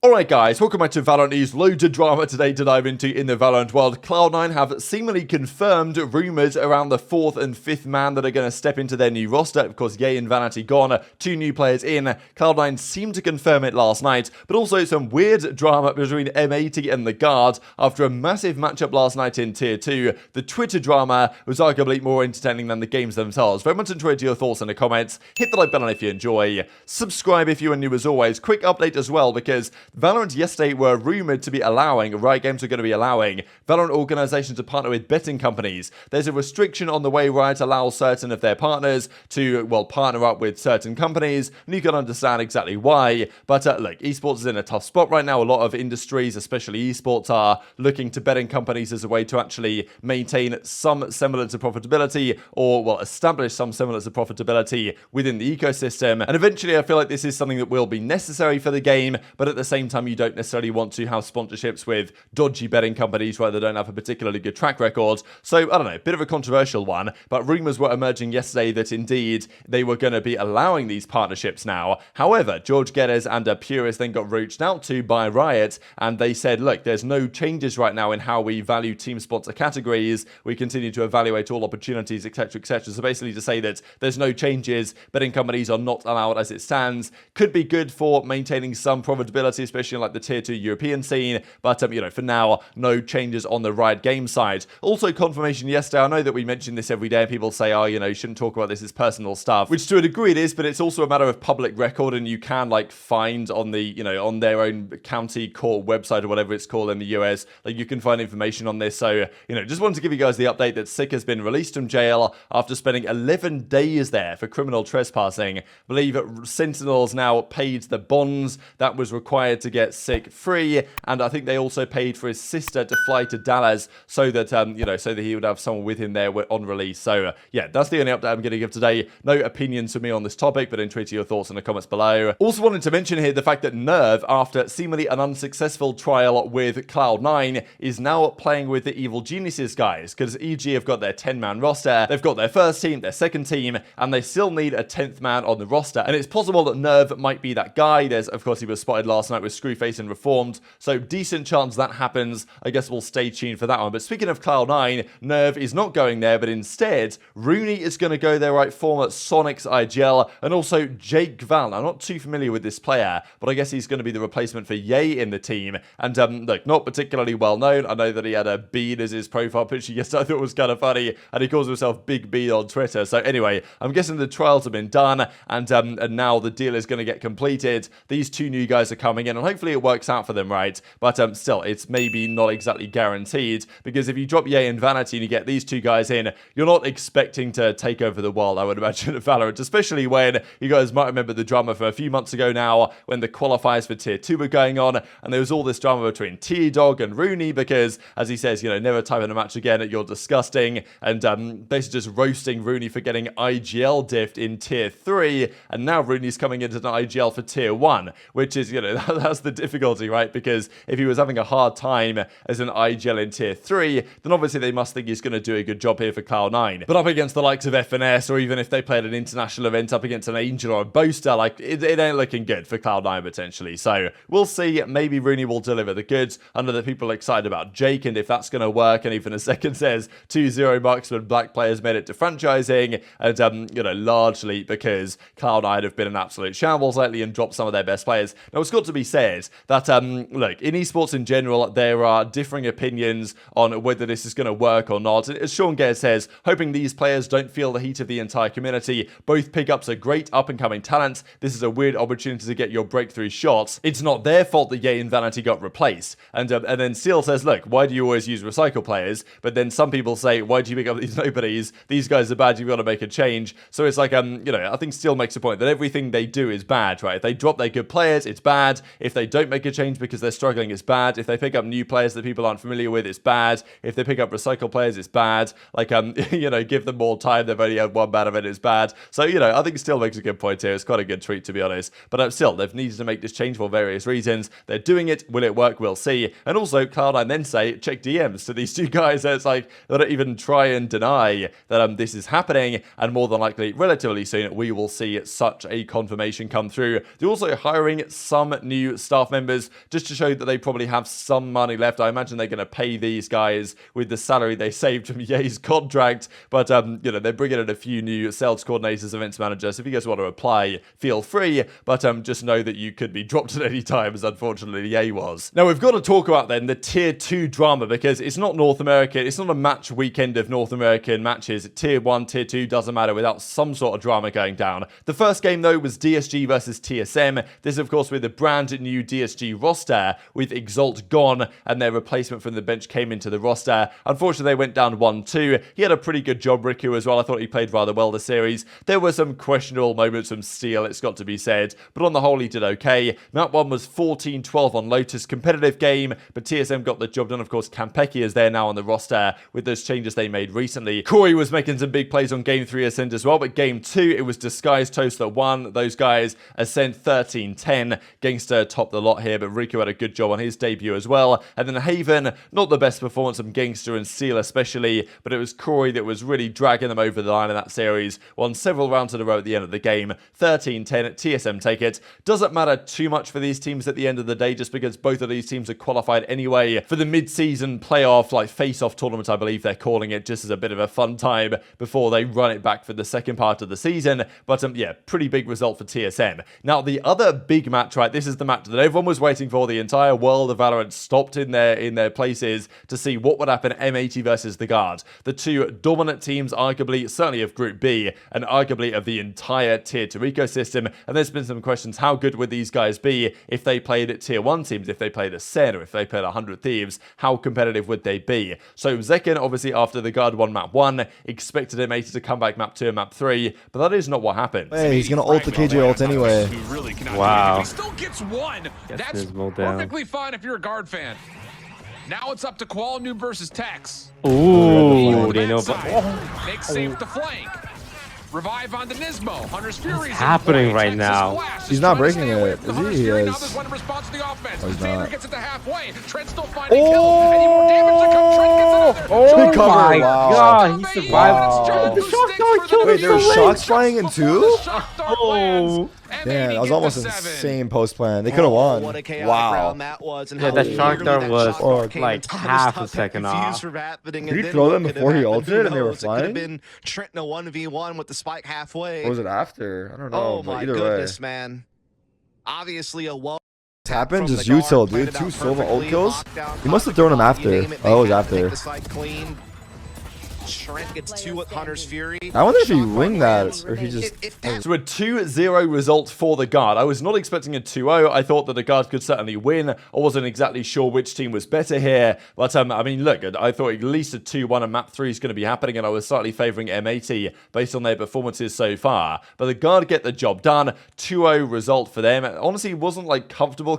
Alright guys, welcome back to Valorant News. Loads of drama today to dive into in the Valorant world. Cloud9 have seemingly confirmed rumours around the 4th and 5th man that are going to step into their new roster. Of course, Ye and Vanity gone, 2 new players in. Cloud9 seemed to confirm it last night, but also some weird drama between M80 and the Guard after a massive matchup last night in Tier 2. The Twitter drama was arguably more entertaining than the games themselves. Very much enjoyed your thoughts in the comments. Hit the like button if you enjoy. Subscribe if you are new as always. Quick update as well, because Valorant yesterday were rumoured to be allowing, Riot Games are going to be allowing, Valorant organisations to partner with betting companies. There's a restriction on the way Riot allows certain of their partners to, well, partner up with certain companies, and you can understand exactly why. But look, esports is in a tough spot right now. A lot of industries, especially esports, are looking to betting companies as a way to actually maintain some semblance of profitability, or, well, establish some semblance of profitability within the ecosystem. And eventually I feel like this is something that will be necessary for the game, but at the same time you don't necessarily want to have sponsorships with dodgy betting companies where they don't have a particularly good track record. So, I don't know, a bit of a controversial one, but rumours were emerging yesterday that indeed they were going to be allowing these partnerships now. However, George Geddes and Purist then got reached out to by Riot, and they said, look, there's no changes right now in how we value team sponsor categories. We continue to evaluate all opportunities, etc., etc. So basically to say that there's no changes, betting companies are not allowed as it stands. Could be good for maintaining some profitability, especially in like the Tier 2 European scene, but you know, for now, no changes on the Riot Games side. Also, confirmation yesterday, I know that we mention this every day, and people say, oh, you know, you shouldn't talk about this as personal stuff, which to a degree it is, but it's also a matter of public record, and you can, like, find on the, you know, on their own county court website or whatever it's called in the US, like, you can find information on this. So, you know, just wanted to give you guys the update that Sick has been released from jail after spending 11 days there for criminal trespassing. I believe Sentinels now paid the bonds that was required to get Sick free, and I think they also paid for his sister to fly to Dallas so that, you know, so that he would have someone with him there on release. So, yeah, that's the only update I'm going to give today. No opinions from me on this topic, but intrigued to your thoughts in the comments below. Also wanted to mention here the fact that Nerve, after seemingly an unsuccessful trial with Cloud9, is now playing with the Evil Geniuses guys, because EG have got their 10-man roster, they've got their first team, their second team, and they still need a 10th man on the roster, and it's possible that Nerve might be that guy. There's, of course, he was spotted last night with Screwface and Reformed, so decent chance that happens. I guess we'll stay tuned for that one. But speaking of Cloud9, Nerve is not going there, but instead, Rooney is going to go there, right, former Sonics IGL, and also Jake Val. Now, I'm not too familiar with this player, but I guess he's going to be the replacement for Ye in the team, and look, not particularly well known. I know that he had a bead as his profile picture yesterday. I thought it was kind of funny, and he calls himself Big Bead on Twitter. So anyway, I'm guessing the trials have been done, and now the deal is going to get completed. These 2 new guys are coming in, and hopefully it works out for them, right? But still, it's maybe not exactly guaranteed, because if you drop Ye and Vanity and you get these 2 guys in, you're not expecting to take over the world, I would imagine, at Valorant, especially when you guys might remember the drama from a few months ago now, when the qualifiers for Tier 2 were going on, and there was all this drama between T-Dog and Rooney, because, as he says, you know, never type in a match again, you're disgusting, and basically just roasting Rooney for getting IGL diffed in Tier 3, and now Rooney's coming into an IGL for Tier 1, which is, you know, that's the difficulty, right? Because if he was having a hard time as an IGL in Tier 3, then obviously they must think he's going to do a good job here for Cloud9. But up against the likes of FNS, or even if they played an international event up against an Angel or a Boaster, like, it ain't looking good for Cloud9 potentially. So we'll see. Maybe Rooney will deliver the goods. I know that people are excited about Jake, and if that's going to work, and even a second says 2-0 marksman black players made it to franchising, and, you know, largely because Cloud9 have been an absolute shambles lately and dropped some of their best players. Now, it's got to be said that, look, in esports in general, there are differing opinions on whether this is going to work or not. As Sean Gare says, hoping these players don't feel the heat of the entire community. Both pickups are great up-and-coming talents. This is a weird opportunity to get your breakthrough shots. It's not their fault that Ye and Vanity got replaced. And then Seal says, look, why do you always use recycle players? But then some people say, why do you pick up these nobodies? These guys are bad, you've got to make a change. So it's like, you know, I think Steel makes a point that everything they do is bad, right? If they drop their good players, it's bad. If they don't make a change because they're struggling, it's bad. If they pick up new players that people aren't familiar with, it's bad. If they pick up recycle players, it's bad. Like, you know, give them more time, they've only had one bad event, it's bad. So, you know, I think Steel makes a good point here. It's quite a good tweet, to be honest. But still, they've needed to make this change for various reasons. They're doing it. Will it work? We'll see. And also, Cloud9 then say, check DMs to these 2 guys. So it's like, they don't even try and deny that this is happening, and more than likely, relatively soon, we will see such a confirmation come through. They're also hiring some new new staff members just to show that they probably have some money left. I imagine they're going to pay these guys with the salary they saved from Ye's contract, but you know, they're bringing in a few new sales coordinators, events managers. If you guys want to apply, feel free, but just know that you could be dropped at any time, as unfortunately Ye was. Now we've got to talk about then the tier 2 drama, because it's not North America, it's not a match weekend of North American matches. Tier 1, tier 2 doesn't matter without some sort of drama going down. The first game though was DSG versus TSM. This of course with the brand new DSG roster, with Exalt gone and their replacement from the bench came into the roster. Unfortunately they went down 1-2. He had a pretty good job, Riku, as well. I thought he played rather well this series. There were some questionable moments from Steel, it's got to be said, but on the whole he did okay. Map 1 was 14-12 on Lotus, competitive game, but TSM got the job done. Of course Kampeki is there now on the roster with those changes they made recently. Corey was making some big plays on game 3 Ascent as well, but game 2 it was Disguised Toast that won. Those guys Ascent 13-10. Gangster topped the lot here, but Riku had a good job on his debut as well. And then Haven, not the best performance from Gangster and Steel especially, but it was Corey that was really dragging them over the line in that series. Won several rounds in a row at the end of the game. 13-10, TSM take it. Doesn't matter too much for these teams at the end of the day, just because both of these teams are qualified anyway for the mid-season playoff, like face-off tournament, I believe they're calling it, just as a bit of a fun time before they run it back for the second part of the season. But yeah, pretty big result for TSM. Now the other big match, right, this is the match that everyone was waiting for. The entire world of Valorant stopped in their places to see what would happen. M80 versus the Guard, the two dominant teams, arguably, certainly of Group B, and arguably of the entire Tier 2 ecosystem. And there's been some questions, how good would these guys be if they played at Tier 1 teams, if they played a Sen, or if they played 100 Thieves, how competitive would they be? So Zekken, obviously, after the Guard won map 1, expected M80 to come back map 2 and map 3, but that is not what happened. Hey, he's going to ult the KJ ult anyway. Wow. He still gets one. That's perfectly fine if you're a Guard fan. Now it's up to Qual Noob versus Tex. Ooh, they know. Make safe the flank. Revive on the Nismo. Hunter's Fury is happening right now. He's not breaking it. Is he? He is. Now there's one response to the offense. Oh, he's Vader not. gets it to halfway. Trent still finding kills. Any more damage to come? Trent gets another. Oh Good cover. my Wow. god, he survived. Wow. The shock dart killed him. Wait, there were so shots late. flying in two? Oh. Damn, that was almost insane post plan. They could have won. What a chaotic Wow. round that was, and Yeah, how that shark literally dart that was shot dart came like and Thomas half a got second confused off. for happening, Did and he then throw them what could before have he happened? ulted Who and they were knows? It could have flying? been Trent in a 1v1 with the spike halfway. Or was it after? I don't know. Oh but my either goodness, way. man. Obviously a low. Happened, from just the util, guard, dude. played it 2 out Silva ult perfectly, kills. lockdown, He must have thrown him you after. name it, they Oh, it was have to take after. the site clean. Trent gets 2 with Hunter's Fury. I wonder if he Shot winged lands. that or if he just. If that So a 2-0 result for the Guard. I was not expecting a 2-0. I thought that the Guard could certainly win. I wasn't exactly sure which team was better here. But, I mean, look, I thought at least a 2-1 and map 3 is going to be happening, and I was slightly favouring M80 based on their performances so far. But the Guard get the job done. 2-0 result for them. Honestly, it wasn't, like, comfortable,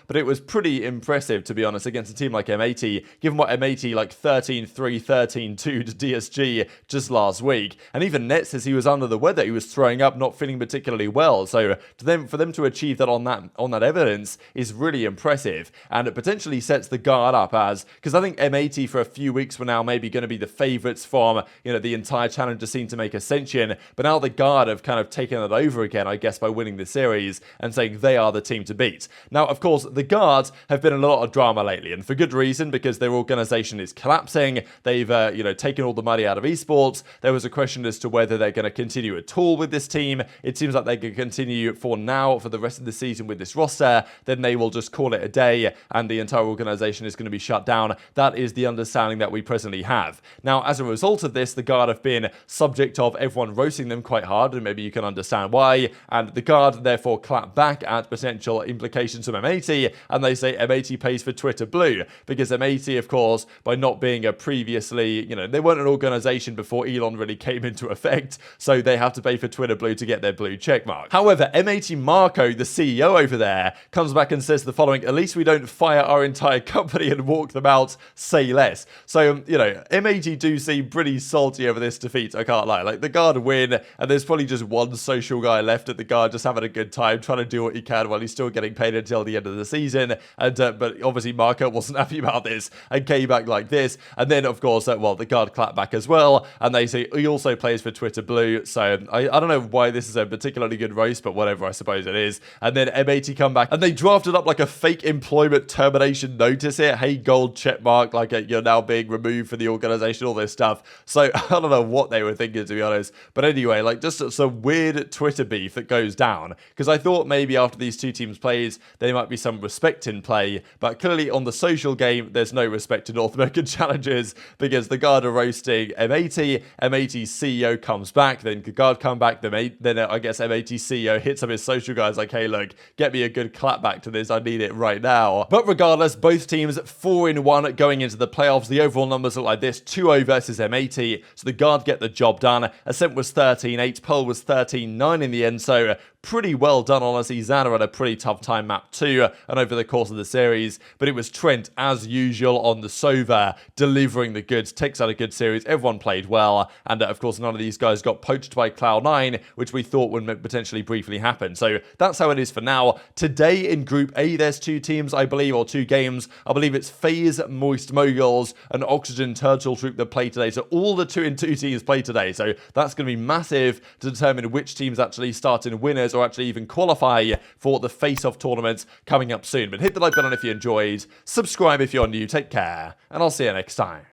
but it was pretty impressive, to be honest, against a team like M80, given what M80, like, 13-3, 13-2 to DSG just last week. And even Net says he was under the weather. He was throwing up, not feeling particularly well. So for them to achieve that on that evidence is really impressive, and it potentially sets the Guard up as, because I think M80 for a few weeks were now maybe going to be the favourites from, you know, the entire challenger scene to make Ascension, but now the Guard have kind of taken it over again, I guess, by winning the series and saying they are the team to beat. Now, of course, the Guards have been in a lot of drama lately, and for good reason, because their organisation is collapsing. They've you know, taken all the money out of esports. There was a question as to whether they're going to continue at all with this team. It seems like they can continue for now, for the rest of the season with this roster. Then they will just call it a day and the entire organization is going to be shut down. That is the understanding that we presently have. Now, as a result of this, the Guard have been subject of everyone roasting them quite hard, and maybe you can understand why. And the Guard therefore clap back at potential implications from M80, and they say M80 pays for Twitter Blue, because M80, of course, by not being a previously, you know, they weren't an organization before Elon really came into effect, so they have to pay for Twitter Blue to get their blue checkmark. However, M80 Marco, the CEO over there, comes back and says the following: at least we don't fire our entire company and walk them out, say less. So, you know, M80 do seem pretty salty over this defeat, I can't lie. Like, the Guard win, and there's probably just one social guy left at the Guard just having a good time, trying to do what he can while he's still getting paid until the end of the season. And but obviously Marco wasn't happy about this and came back like this. And then, of course, well, the Guard clapback as well. And they say he also plays for Twitter Blue. So I don't know why this is a particularly good roast, but whatever, I suppose it is. And then M80 come back and they drafted up like a fake employment termination notice here. Hey, gold checkmark, like you're now being removed from the organization, all this stuff. So I don't know what they were thinking, to be honest. But anyway, like just some weird Twitter beef that goes down. Because I thought maybe after these two teams plays, there might be some respect in play. But clearly on the social game, there's no respect in North American challenges because the Guard are roasting M80. M80's CEO comes back, then the Guard come back, then I guess M80's CEO hits up his social guys like, hey, look, get me a good clapback to this. I need it right now. But regardless, both teams 4-1 going into the playoffs. The overall numbers look like this: 2-0 versus M80. So the Guard get the job done. Ascent was 13-8. Pearl was 13-9 in the end. So pretty well done, honestly. Xana had a pretty tough time map too, and over the course of the series. But it was Trent, as usual, on the Sova, delivering the goods. Takes out a good series. Everyone played well. And of course, none of these guys got poached by Cloud9, which we thought would potentially briefly happen. So that's how it is for now. Today in Group A, there's two teams, I believe, or two games. I believe it's FaZe, Moist Moguls, and Oxygen Turtle Troop that play today. So all the 2-2 teams play today. So that's going to be massive to determine which teams actually start in winners or actually even qualify for the face-off tournaments coming up soon. But hit the like button if you enjoyed, subscribe if you're new, take care, and I'll see you next time.